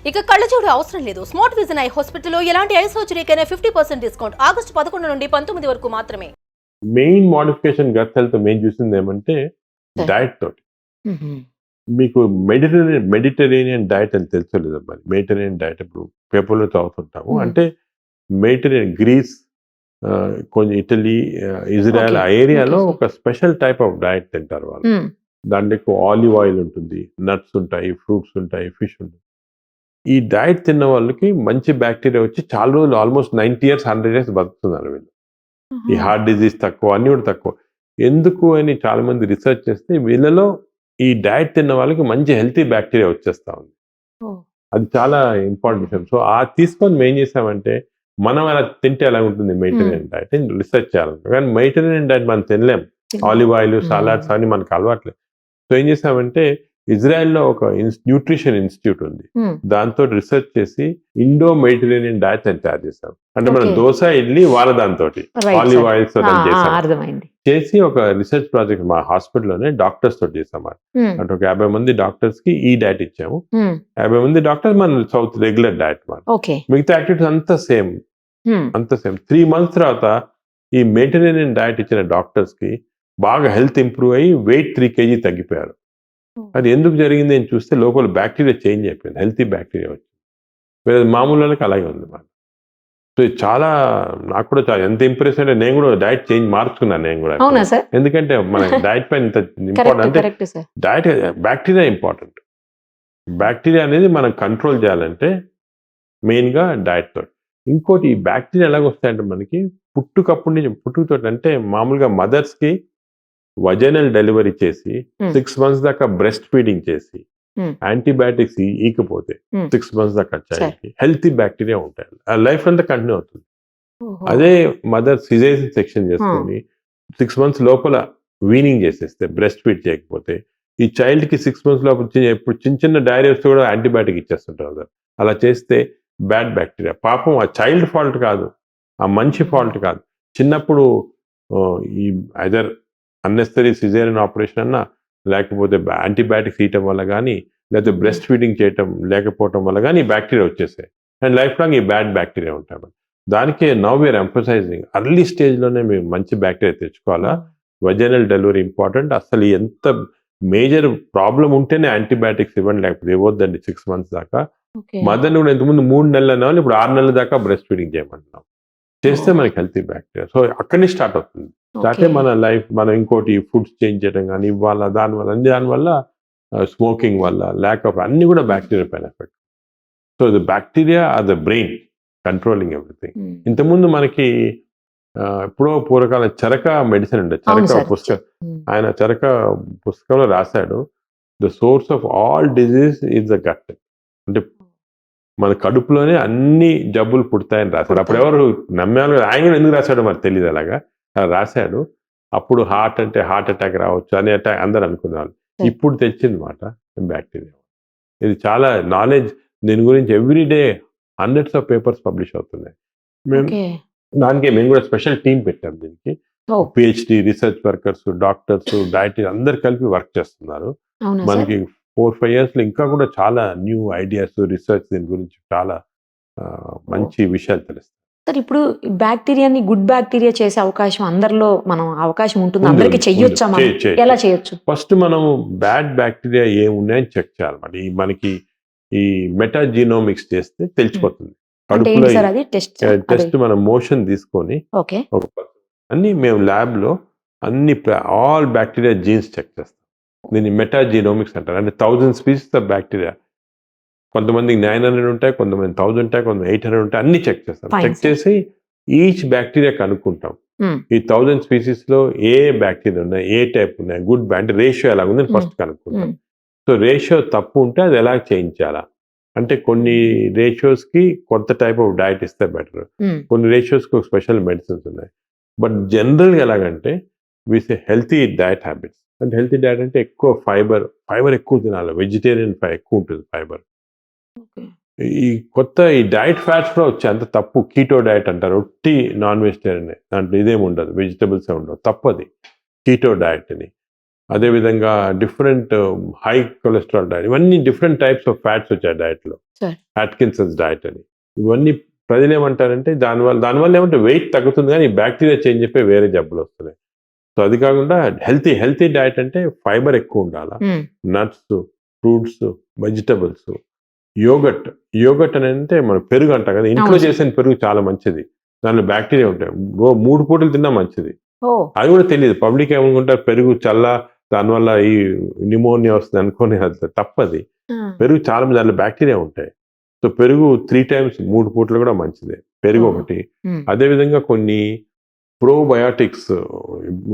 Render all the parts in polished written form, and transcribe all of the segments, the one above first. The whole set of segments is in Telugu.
ఇక కళ్ళజోడు అవసరం లేదు. స్మార్ట్ విజన్ ఐ హాస్పిటల్లో ఎలాంటి ఐ సర్జరీకైనా 50% డిస్కౌంట్. ఆగస్టు 11 నుండి 19 వరకు మాత్రమే. Main modification gut health main చూసింది ఏమంటే డైట్ తోటి. మీకు మెడిటరేనియన్ డైట్ అని తెలుసో లేదా మరి. మెడిటరేనియన్ డైట్ ఇప్పుడు పేపర్లో చదువుతుంటాము. అంటే మెడిటరేనియన్ గ్రీస్, కొంచెం ఇటలీ, ఇజ్రాయెల్ ఆ ఏరియాలో ఒక స్పెషల్ టైప్ ఆఫ్ డైట్ తింటారు వాళ్ళు. దాంట్లో ఎక్కువ ఆలివ్ ఆయిల్ ఉంటుంది, నట్స్ ఉంటాయి, ఫ్రూట్స్ ఉంటాయి, ఫిష్ ఉంటుంది. ఈ డైట్ తిన్న వాళ్ళకి మంచి బ్యాక్టీరియా వచ్చి చాలా రోజులు ఆల్మోస్ట్ 90 years 100 years బతుకుతున్నారు వీళ్ళు. ఈ హార్ట్ డిజీజ్ తక్కువ, అన్ని కూడా తక్కువ. ఎందుకు అని చాలా మంది రీసెర్చ్ చేస్తే వీళ్ళలో ఈ డైట్ తిన్న వాళ్ళకి మంచి హెల్తీ బ్యాక్టీరియా వచ్చేస్తా ఉంది. అది చాలా ఇంపార్టెంట్ విషయం. సో ఆ తీసుకొని మేము ఏం చేసామంటే మనం అలా తింటే ఎలా ఉంటుంది మెడిటరేనియన్ డైట్ రీసెర్చ్ చేయాలంటే. కానీ మెడిటరేనియన్ డైట్ మనం తినలేం. ఆలివ్ ఆయిల్, సలాడ్స్ అని మనకు అలవాట్లేదు. సో ఏం చేసామంటే ఇజ్రాయెల్లో ఒక న్యూట్రిషన్ ఇన్స్టిట్యూట్ ఉంది. దాంతో రీసెర్చ్ చేసి ఇండో మెడిటరేనియన్ డైట్ అని తయారు చేసాం. అంటే మనం దోశ, ఇడ్లీ వాళ్ళ దాంతో ఆలివ్ ఆయిల్స్ చేసి ఒక రీసెర్చ్ ప్రాజెక్ట్ మా హాస్పిటల్లోనే డాక్టర్స్ తోటి చేసాం. అంటే ఒక 50 మంది డాక్టర్స్ కి ఈ డైట్ ఇచ్చాము. 50 మంది డాక్టర్స్ మన సౌత్ రెగ్యులర్ డైట్ మాట. మిగతా యాక్టివిటీస్ అంతా సేమ్. 3 months తర్వాత ఈ మెడిటరేనియన్ డైట్ ఇచ్చిన డాక్టర్స్ కి బాగా హెల్త్ ఇంప్రూవ్ అయ్యి వెయిట్ 3 kg తగ్గిపోయారు. అది ఎందుకు జరిగింది అని చూస్తే లోపల బ్యాక్టీరియా చేంజ్ అయిపోయింది, హెల్తీ బ్యాక్టీరియా వచ్చింది. వేరే మామూలు వాళ్ళకి అలాగే ఉంది మాట. సో ఇది చాలా నాకు కూడా చాలా ఎంత ఇంప్రెస్ అంటే నేను కూడా డైట్ చేంజ్ మార్చుకున్నాను నేను కూడా. ఎందుకంటే మన డైట్ పైన ఇంత ఇంపార్టెంట్ అంటే డైట్ బ్యాక్టీరియా ఇంపార్టెంట్. బ్యాక్టీరియా అనేది మనం కంట్రోల్ చేయాలంటే మెయిన్గా డైట్ తోటి. ఇంకోటి ఈ బ్యాక్టీరియా ఎలాగొస్తాయంటే మనకి పుట్టుకతో అంటే మామూలుగా మదర్స్కి వజైనల్ డెలివరీ చేసి 6 months దాకా బ్రెస్ట్ ఫీడింగ్ చేసి యాంటీబయాటిక్స్ ఈకపోతే 6 months దాకా చైల్డ్కి హెల్తీ బ్యాక్టీరియా ఉంటాయి, లైఫ్ అంతా కంటిన్యూ అవుతుంది. అదే మదర్ సిజేరియన్ సెక్షన్ చేసుకొని 6 months లోపల వీనింగ్ చేసేస్తే, బ్రెస్ట్ ఫీడ్ చేయకపోతే ఈ చైల్డ్కి 6 months లోపల ఎప్పుడు చిన్న డైరీస్ కూడా యాంటీబయాటిక్ ఇచ్చేస్తుంటారు. అలా చేస్తే బ్యాడ్ బ్యాక్టీరియా, పాపం ఆ చైల్డ్ ఫాల్ట్ కాదు, ఆ మనిషి ఫాల్ట్ కాదు. చిన్నప్పుడు ఈ ఐదర్ అన్నెసరీ సిజేరియన్ ఆపరేషన్ అన్నా, లేకపోతే యాంటీబయాటిక్స్ ఇవ్వటం వల్ల కానీ, లేకపోతే బ్రెస్ట్ ఫీడింగ్ చేయటం లేకపోవటం వల్ల కానీ బ్యాక్టీరియా వచ్చేసాయి. అండ్ లైఫ్ లాంగ్ ఈ బ్యాడ్ బ్యాక్టీరియా ఉంటాయి. దానికే నౌ వీఆర్ ఎంఫసైజింగ్ ఎర్లీ స్టేజ్లోనే మేము మంచి బ్యాక్టీరియా తెచ్చుకోవాలా. Vaginal delivery important. అసలు ఎంత మేజర్ ప్రాబ్లం ఉంటేనే యాంటీబయాటిక్స్ ఇవ్వండి, లేకపోతే ఇవ్వద్దండి 6 months దాకా. మదర్ని కూడా ఇంతకుముందు 3 నెలలు అనేవాళ్ళు ఇప్పుడు 6 నెలల దాకా బ్రెస్ట్ ఫీడింగ్ చేయమంటున్నాం. చేస్తే మనకి హెల్తీ బ్యాక్టీరియా. సో అక్కడి స్టార్ట్ అవుతుంది. అంటే మన లైఫ్, మనం ఇంకోటి ఫుడ్స్ చేంజ్ చేయడం కానీ ఇవ్వాలా, దానివల్ల స్మోకింగ్ వల్ల, ల్యాక్ ఆఫ్ అన్ని కూడా బ్యాక్టీరియా పైన effect. So the bacteria are the brain controlling everything. ఇంతకుముందు మనకి ఎప్పుడో పూర్వకాల చరక మెడిసిన్ ఉండే, చరక పుస్తకం, ఆయన చరక పుస్తకంలో రాశాడు the source of all disease is the gut. అంటే మన కడుపులోనే అన్ని జబ్బులు పుడతాయని రాశాడు. అప్పుడు ఎవరు నమ్మాలి, ఆయన ఎందుకు రాశాడో మరి తెలియదు, అలాగా రాశాడు. అప్పుడు హార్ట్ అటాక్ రావచ్చు అనే అటాక్ అందరు అనుకున్నారు. ఇప్పుడు తెచ్చింది మాట బ్యాక్టీరియా. ఇది చాలా నాలెడ్జ్, దీని గురించి everyday hundreds of papers publish అవుతున్నాయి. మేము కూడా స్పెషల్ టీం పెట్టాం దీనికి. PhD research workers, doctors, deity అందరు కలిపి వర్క్ చేస్తున్నారు. మనకి 4-5 years ఇంకా కూడా చాలా న్యూ ఐడియాస్, రీసెర్చ్ దీని గురించి చాలా మంచి విషయాలు తెలుస్తాయి. సార్ ఇప్పుడు బ్యాక్టీరియాని గుడ్ బ్యాక్టీరియా చేసే అవకాశం అందరిలో అవకాశం ఉంటుంది, అందరికి చెయ్యొచ్చా, ఎలా చేయొచ్చు? ఫస్ట్ మనం బ్యాడ్ బ్యాక్టీరియా ఏమున్నాయని చెక్ చేయాలన్నమాట. మనకి ఈ మెటాజీనోమిక్స్ చేస్తే తెలిసిపోతుంది. కడుపులో టెస్ట్ మనం మోషన్ తీసుకొని అన్ని మేము ల్యాబ్ లో అన్ని ఆల్ బ్యాక్టీరియా జీన్స్ చెక్ చేస్తాం. దీన్ని మెటాజీనోమిక్స్ అంటారు. అంటే 1000 species ఆఫ్ బ్యాక్టీరియా, కొంతమందికి 900 ఉంటాయి, కొంతమంది 1000 ఉంటాయి, కొంతమంది 800 ఉంటాయి, అన్ని చెక్ చేస్తాం. చెక్ చేసి ఈచ్ బ్యాక్టీరియా కనుక్కుంటాం. ఈ 1000 species లో ఏ బ్యాక్టీరియా ఉన్నాయి, ఏ టైప్ ఉన్నాయి, గుడ్ అంటే రేషియో ఎలా ఉందని ఫస్ట్ కనుక్కుంటాం. సో రేషియో తప్పు ఉంటే అది ఎలా చేయించాలా అంటే కొన్ని రేషియోస్ కి కొంత టైప్ ఆఫ్ డైట్ ఇస్తే బెటర్, కొన్ని రేషియోస్ కి స్పెషల్ మెడిసిన్స్ ఉన్నాయి. బట్ జనరల్గా ఎలాగంటే వీసే హెల్తీ డైట్ హ్యాబిట్స్. అంటే హెల్తీ డైట్ అంటే ఎక్కువ ఫైబర్ ఎక్కువ తినాలి, వెజిటేరియన్ ఎక్కువ ఉంటుంది ఫైబర్. ఈ డైట్ ఫ్యాట్స్ కూడా వచ్చాయి, అంత తప్పు. కీటో డైట్ అంటారు, ఒట్టి నాన్ వెజిటేరియన్, దాంట్లో ఇదేమి ఉండదు, వెజిటబుల్స్ ఉండవు, తప్పది కీటో డైట్ అని. అదేవిధంగా డిఫరెంట్ హై కొలెస్ట్రాల్ డైట్, ఇవన్నీ డిఫరెంట్ టైప్స్ ఆఫ్ ఫ్యాట్స్ వచ్చాయి డైట్లో. Sure. అట్కిన్సన్స్ డైట్ అని. ఇవన్నీ ప్రజలు ఏమంటారంటే దానివల్ల ఏమంటే వెయిట్ తగ్గుతుంది కానీ బ్యాక్టీరియా చేంజ్ చెప్పి వేరే జబ్బులు వస్తున్నాయి. సో అది కాకుండా హెల్తీ డైట్ అంటే ఫైబర్ ఎక్కువ ఉండాలా, నట్స్, ఫ్రూట్స్, వెజిటబుల్స్, యోగట్ అని అంటే మనం పెరుగు అంటాం కదా, ఇంట్లో అవును. చేసిన పెరుగు చాలా మంచిది, దానిలో బ్యాక్టీరియా ఉంటాయి. 3 పూటలు తిన్నా మంచిది. అది కూడా తెలియదు. పబ్లిక్ ఏమనుకుంటారు పెరుగు చల్ల, దానివల్ల ఈ న్యూమోనియా వస్తుంది అనుకోని, అది తప్పది. పెరుగు చాలా మంది దానిలో బ్యాక్టీరియా ఉంటాయి. సో పెరుగు 3 times 3 పూటలు కూడా మంచిదే పెరుగు ఒకటి. అదేవిధంగా కొన్ని ప్రోబయాటిక్స్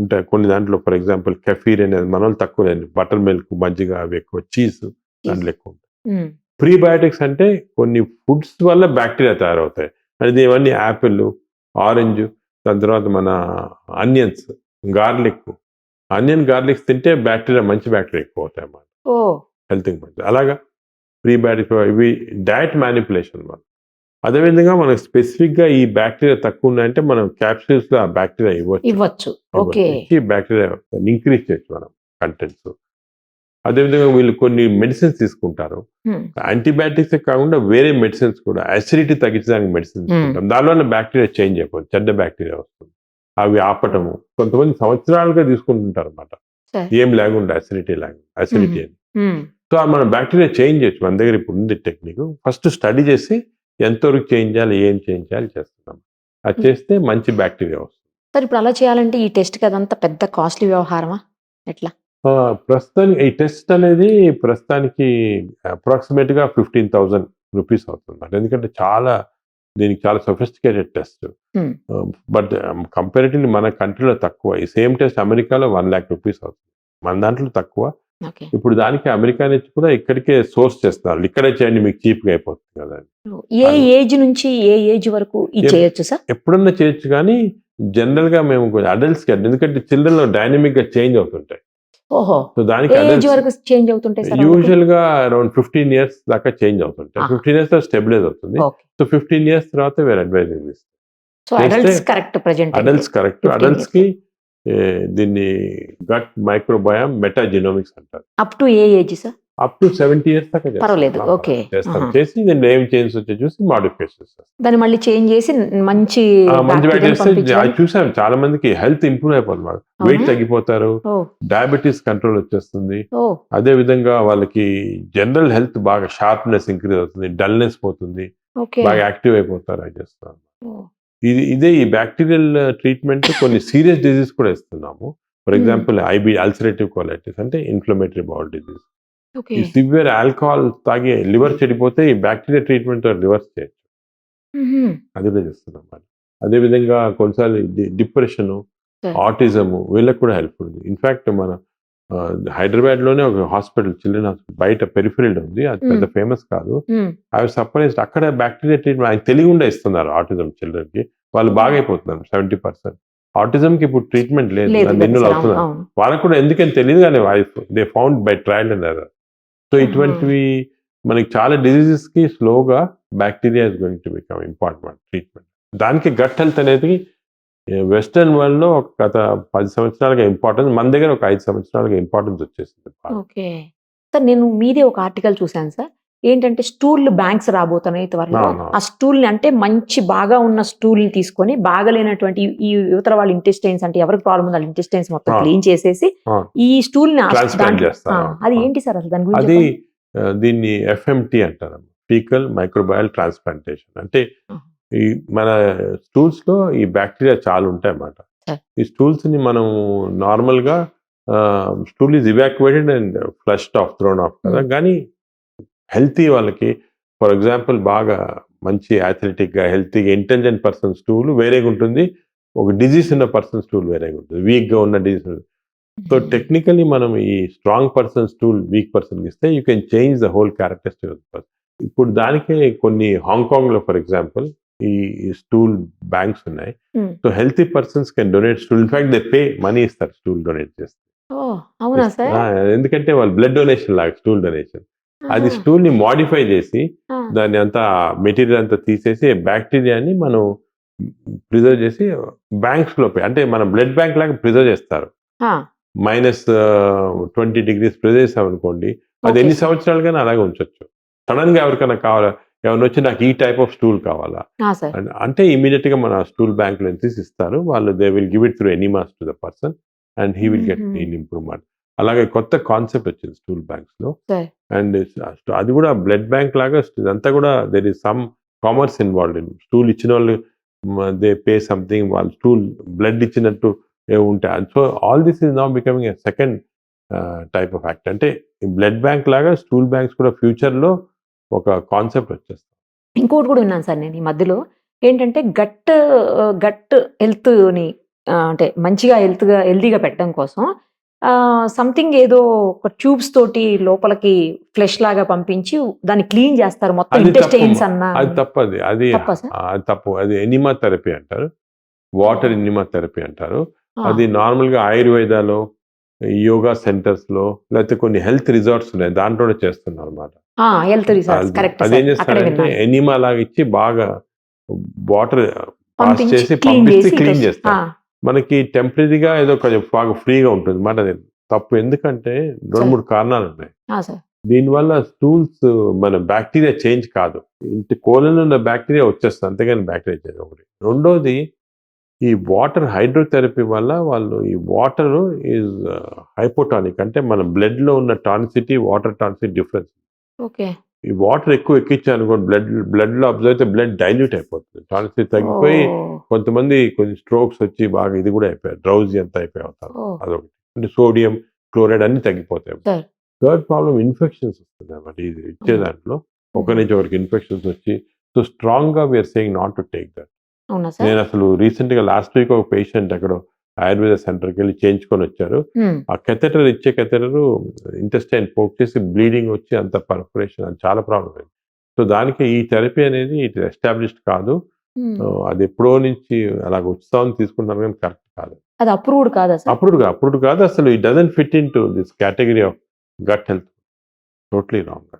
ఉంటాయి కొన్ని దాంట్లో. ఫర్ ఎగ్జాంపుల్ కెఫీర్ అనేది మన వాళ్ళు తక్కువ లేదు, బటర్ మిల్క్, మజ్జిగ అవి ఎక్కువ, చీజ్ దాంట్లో ఎక్కువ ఉంటాయి. ప్రీబయాటిక్స్ అంటే కొన్ని ఫుడ్స్ వల్ల బ్యాక్టీరియా తయారవుతాయి. అది ఇవన్నీ యాపిల్, ఆరెంజ్, దాని తర్వాత మన ఆనియన్స్, గార్లిక్స్ తింటే బ్యాక్టీరియా, మంచి బ్యాక్టీరియా ఎక్కువ అవుతాయి అన్నమాట, హెల్త్కి మంచిది. అలాగా ప్రీబయాటిక్స్ ఇవి డయట్ మ్యానిపులేషన్ వల్ల. అదేవిధంగా మనకు స్పెసిఫిక్గా ఈ బ్యాక్టీరియా తక్కువ ఉన్నాయంటే మనం క్యాప్సూల్స్లో ఆ బ్యాక్టీరియా ఇవ్వచ్చు. ఓకే. బ్యాక్టీరియా ఇంక్రీజ్ చేయొచ్చు మనం కంటెంట్స్. అదేవిధంగా వీళ్ళు కొన్ని మెడిసిన్స్ తీసుకుంటారు, యాంటీబయాటిక్స్ కాకుండా వేరే మెడిసిన్స్ కూడా, అసిడిటీ తగ్గించడానికి మెడిసిన్స్ తీసుకుంటాం. దానివల్ల బ్యాక్టీరియా చేంజ్ అయిపోతుంది, చెడ్డ బ్యాక్టీరియా వస్తుంది. అవి ఆపటము కొంతమంది సంవత్సరాలుగా తీసుకుంటుంటారు అన్నమాట, ఏం లేకుండా అసిడిటీ అని. సో మన బ్యాక్టీరియా చేంజ్ చేయొచ్చు. మన దగ్గర ఇప్పుడు ఉంది టెక్నిక్. ఫస్ట్ స్టడీ చేసి ఎంతవరకు చేంజ్ చేయాలి, ఏం చేంజ్ చేయాలి చేస్తున్నాం. అది చేస్తే మంచి బ్యాక్టీరియా వస్తుంది. సార్ ఇప్పుడు అలా చేయాలంటే ఈ టెస్ట్కి అదంతా పెద్ద కాస్ట్లీ వ్యవహారమా ఎట్లా? ప్రస్తుతానికి ఈ టెస్ట్ అనేది ప్రస్తుతానికి అప్రాక్సిమేట్గా 15,000 రూపీస్ అవుతుంది. ఎందుకంటే దీనికి చాలా సొఫిస్టికేటెడ్ టెస్ట్. బట్ కంపారిటివ్లీ మన కంట్రీలో తక్కువ. ఈ సేమ్ టెస్ట్ అమెరికాలో 1 lakh రూపీస్ అవుతుంది, మన దాంట్లో తక్కువ. ఇప్పుడు దానికి అమెరికా నుంచి కూడా ఇక్కడికే సోర్స్ చేస్తున్నారు, ఇక్కడే చేయండి మీకు చీప్గా అయిపోతుంది కదా. ఏ ఏజ్ నుంచి ఏ ఏజ్ వరకు చేయొచ్చు సార్? ఎప్పుడన్నా చేయొచ్చు, కానీ జనరల్గా మేము అడల్ట్స్కి, ఎందుకంటే చిల్డ్రన్లో డైనమిక్గా చేంజ్ అవుతుంటాయి. ఓహో. సో దానికి చేంజ్ అవుతుంటాయి యూజువల్ గా అరౌండ్ 15 years దాకా చేంజ్ అవుతుంటాయి. 15 years తర్వాత స్టెబిలైజ్ అవుతుంది. సో 15 years తర్వాత వేరే అడ్వైజింగ్ ఇస్తాం. Adults correct. అడల్ట్స్ కి దీన్ని గట్ మైక్రోబయామ్ మెటాజినోమిక్స్ అంటారు. Up to A age sir? Up to 70 years దాకా చేస్తాం. చేసి దీన్ని ఏం చేంజ్ వచ్చే చూసి మాడిఫికేషన్ చేస్తాం. దాన్ని మళ్ళీ చేంజ్ చేసి మంచి చూసాం, చాలా మందికి హెల్త్ ఇంప్రూవ్ అయిపోతుంది, వెయిట్ తగ్గిపోతారు, డయాబెటీస్ కంట్రోల్ వచ్చేస్తుంది. అదే విధంగా వాళ్ళకి జనరల్ హెల్త్ బాగా షార్ప్నెస్ ఇంక్రీజ్ అవుతుంది, డల్నెస్ పోతుంది, బాగా యాక్టివ్ అయిపోతారు. అది చేస్తాం. ఇదే ఈ బ్యాక్టీరియల్ ట్రీట్మెంట్ కొన్ని సీరియస్ డిజీజ్ కూడా ఇస్తున్నాము. ఫర్ ఎగ్జాంపుల్ అల్సరేటివ్ కోలైటిస్ అంటే ఇన్ఫ్లమేటరీ బౌల్ డిజీజ్. ఈ సివియర్ ఆల్కహాల్ తాగి లివర్ చెడిపోతే ఈ బ్యాక్టీరియా ట్రీట్మెంట్ రివర్స్ చేయొచ్చు, అది కూడా చేస్తున్నాం. అదేవిధంగా కొన్నిసార్లు డిప్రెషన్, ఆటిజము వీళ్ళకి కూడా హెల్ప్ ఉంది. ఇన్ఫాక్ట్ మన హైదరాబాద్ లోనే ఒక హాస్పిటల్, చిల్డ్రన్ హాస్పిటల్ బయట పెరిఫెరల్ ఉంది, అది పెద్ద ఫేమస్ కాదు. ఐ వాజ్ సర్ప్రైజ్డ్, అక్కడ బ్యాక్టీరియా ట్రీట్మెంట్ ఆయన తెలియకుండా ఇస్తున్నారు ఆటిజం చిల్డ్రన్ కి, వాళ్ళు బాగా అయిపోతున్నారు. 70% ఆటిజం కి ఇప్పుడు ట్రీట్మెంట్ లేదు, ఎన్నో అవుతున్నారు. వాళ్ళకు కూడా ఎందుకని తెలియదు, కానీ they found by trial and error. So ఇటువంటివి మనకి చాలా డిజీజెస్ కి స్లోగా bacteria is going to become important treatment. దానికి గట్ హెల్త్ అనేది వెస్టర్న్ వరల్డ్ లో గత 10 సంవత్సరాలుగా ఇంపార్టెన్స్, మన దగ్గర ఒక 5 సంవత్సరాలుగా ఇంపార్టెన్స్ వచ్చేసింది. ఓకే సార్, నేను మీదే ఒక ఆర్టికల్ చూశాను సార్, ఏంటంటే స్టూల్ బ్యాంక్స్ రాబోతున్నాయి త్వరలో. ఆ స్టూల్ అంటే మంచి బాగా ఉన్న స్టూల్ తీసుకొని బాగలేనటువంటి ఈ యువతల వాళ్ళ ఇంటెస్టైన్స్, అంటే ఎవరికి ప్రాబ్లం ఉంది వాళ్ళ ఇంటెస్టైన్స్ మొత్తం క్లీన్ చేసేసి ఈ స్టూల్ ని అది ఏంటి సార్ అసలు దాని గురించి? అది దీన్ని FMT అంటారు, ఫీకల్ మైక్రోబయల్ ట్రాన్స్ప్లాంటేషన్. అంటే ఈ మన స్టూల్స్ లో ఈ బ్యాక్టీరియా చాలా ఉంటాయి అన్నమాట. ఈ స్టూల్స్ ని మనం నార్మల్ గా stool is evacuated and flushed off, thrown off కదా. కానీ హెల్తీ వాళ్ళకి, ఫర్ ఎగ్జాంపుల్ బాగా మంచి అథ్లెటిక్ గా హెల్తీగా ఇంటెలిజెంట్ పర్సన్ స్టూల్ వేరేగా ఉంటుంది, ఒక డిజీజ్ ఉన్న పర్సన్ స్టూల్ వేరేగా ఉంటుంది, వీక్ గా ఉన్న డిజీజ్. సో టెక్నికలీ మనం ఈ strong person stool weak person ఇస్తే you can change the whole characteristic of the person. ఇప్పుడు దానికే కొన్ని హాంకాంగ్ లో ఫర్ ఎగ్జాంపుల్ ఈ స్టూల్ బ్యాంక్స్ ఉన్నాయి. So healthy persons can donate stool, in fact they pay money ఇస్తారు స్టూల్ డొనేట్ చేస్తే. ఎందుకంటే వాళ్ళు బ్లడ్ డొనేషన్ లాగా స్టూల్ డొనేషన్. అది స్టూల్ ని మాడిఫై చేసి దాన్ని అంతా మెటీరియల్ అంతా తీసేసి బ్యాక్టీరియాని మనం ప్రిజర్వ్ చేసి బ్యాంక్స్ లో, అంటే మన బ్లడ్ బ్యాంక్ లాగా ప్రిజర్వ్ చేస్తారు. -20 degrees ప్రెస్ చేసామనుకోండి, అది Okay, ఎన్ని sir. సంవత్సరాలుగానే అలాగే ఉంచొచ్చు. సడన్ గా ఎవరికైనా కావాలా, ఎవరిని వచ్చి నాకు ఈ టైప్ ఆఫ్ స్టూల్ కావాలా సార్. అంటే ఇమీడియట్ గా మన స్టూల్ బ్యాంక్ లో తీసి ఇస్తారు వాళ్ళు. They will give it through enemas to the person and he will get in improvement. అలాగే కొత్త కాన్సెప్ట్ వచ్చింది స్టూల్ బ్యాంక్స్ లో. Sir. అండ్ అది కూడా బ్లడ్ బ్యాంక్ లాగా ఇదంతా కూడా there is some commerce involved in. Stool ఇచ్చిన వాళ్ళు దే పే సంథింగ్, వాళ్ళు స్టూల్ బ్లడ్ ఇచ్చినట్టు ఉంటాయి. So all this is now becoming a second type of act. అంటే బ్లడ్ బ్యాంక్ లాగా స్టూల్ బ్యాంక్స్ కూడా ఫ్యూచర్ లో ఒక కాన్సెప్ట్ వచ్చేస్తుంది. ఇంకోటి కూడా విన్నాను సార్ నేను ఈ మధ్యలో. ఏంటంటే గట్ హెల్త్‌ని అంటే మంచిగా హెల్తీగా పెట్టడం కోసం సంథింగ్ ఏదో ఒక ట్యూబ్స్ తోటి లోపలికి ఫ్లెష్ లాగా పంపించి దాన్ని క్లీన్ చేస్తారు మొత్తం అది ఇంటెస్టైన్స్ తప్పు. అన్న. అది తప్పది. అది తప్పా సార్? అది తప్పు. అది ఎనిమా థెరపీ అంటారు. వాటర్ ఎనిమా థెరపీ అంటారు. అది నార్మల్ గా ఆయుర్వేదాలో, యోగా సెంటర్స్ లో, లేకపోతే కొన్ని హెల్త్ రిసార్ట్స్ ఉన్నాయి దాంట్లో చేస్తున్నారు అనమాట. హెల్త్ రిసార్ట్స్ కరెక్ట్ అదేం సార్. అక్కడే చేస్తారంటే విన్నాను. ఎనిమా లాగా ఇచ్చి బాగా వాటర్ పాస్ పంపించి చేసి క్లీన్ పంపిస్తే చేసి క్లీన్ చేస్తారు. మనకి టెంపరీగా ఏదో కొంచెం బాగా ఫ్రీగా ఉంటుంది అన్నమాట. అది తప్పు. ఎందుకంటే 2-3 కారణాలు ఉన్నాయి. సార్. దీనివల్ల స్టూల్స్ మన బ్యాక్టీరియా చేంజ్ కాదు. ఇంటి కోలలో ఉన్న బ్యాక్టీరియా వచ్చేస్తుంది, అంతేగాని బ్యాక్టీరియా చేంజ్ ఒకటి. రెండోది ఈ వాటర్ హైడ్రోథెరపీ వల్ల వాళ్ళు ఈ వాటర్ ఈజ్ హైపోటానిక్. అంటే మన బ్లడ్ లో ఉన్న tonicity, water tonicity difference. Okay. ఈ వాటర్ ఎక్కువ ఎక్కించానుకోండి బ్లడ్ లో అబ్జర్వ్ అయితే బ్లడ్ డైల్యూట్ అయిపోతుంది. టానిసిటీ తగ్గిపోయి కొంతమంది కొన్ని స్ట్రోక్స్ వచ్చి బాగా ఇది కూడా అయిపోయారు, డ్రౌజీ అంతా అయిపోయి అవుతారు. అదొకటి. అంటే సోడియం, క్లోరైడ్ అన్ని తగ్గిపోతాయి. Sir. థర్డ్ ప్రాబ్లం ఇన్ఫెక్షన్స్ వస్తుంది అన్నమాట. ఇది ఇచ్చే దాంట్లో ఒకరి నుంచి ఒకరికి ఇన్ఫెక్షన్స్ వచ్చి, సో స్ట్రాంగ్ గా we are saying not to take that. అవునా సార్? నేను అసలు రీసెంట్ గా లాస్ట్ వీక్ ఒక పేషెంట్ అక్కడ ఆయుర్వేద సెంటర్కి వెళ్ళి చేయించుకొని వచ్చారు. ఆ కెథెటర్ ఇచ్చే కెథెటర్ ఇంటెస్టైన్ పోక్ చేసి బ్లీడింగ్ వచ్చి అంత పర్ఫరేషన్, అది చాలా ప్రాబ్లం అయింది. సో దానికి ఈ థెరపీ అనేది ఇట్ ఎస్టాబ్లిష్డ్ కాదు. అది ఎప్పుడో నుంచి అలాగ ఉత్సాహం తీసుకుంటాను కానీ కరెక్ట్ కాదు. అది అప్రూవ్డ్ కాదా సార్? అప్పుడు కాదు అసలు. It doesn't fit into this category of gut health. Totally wrong.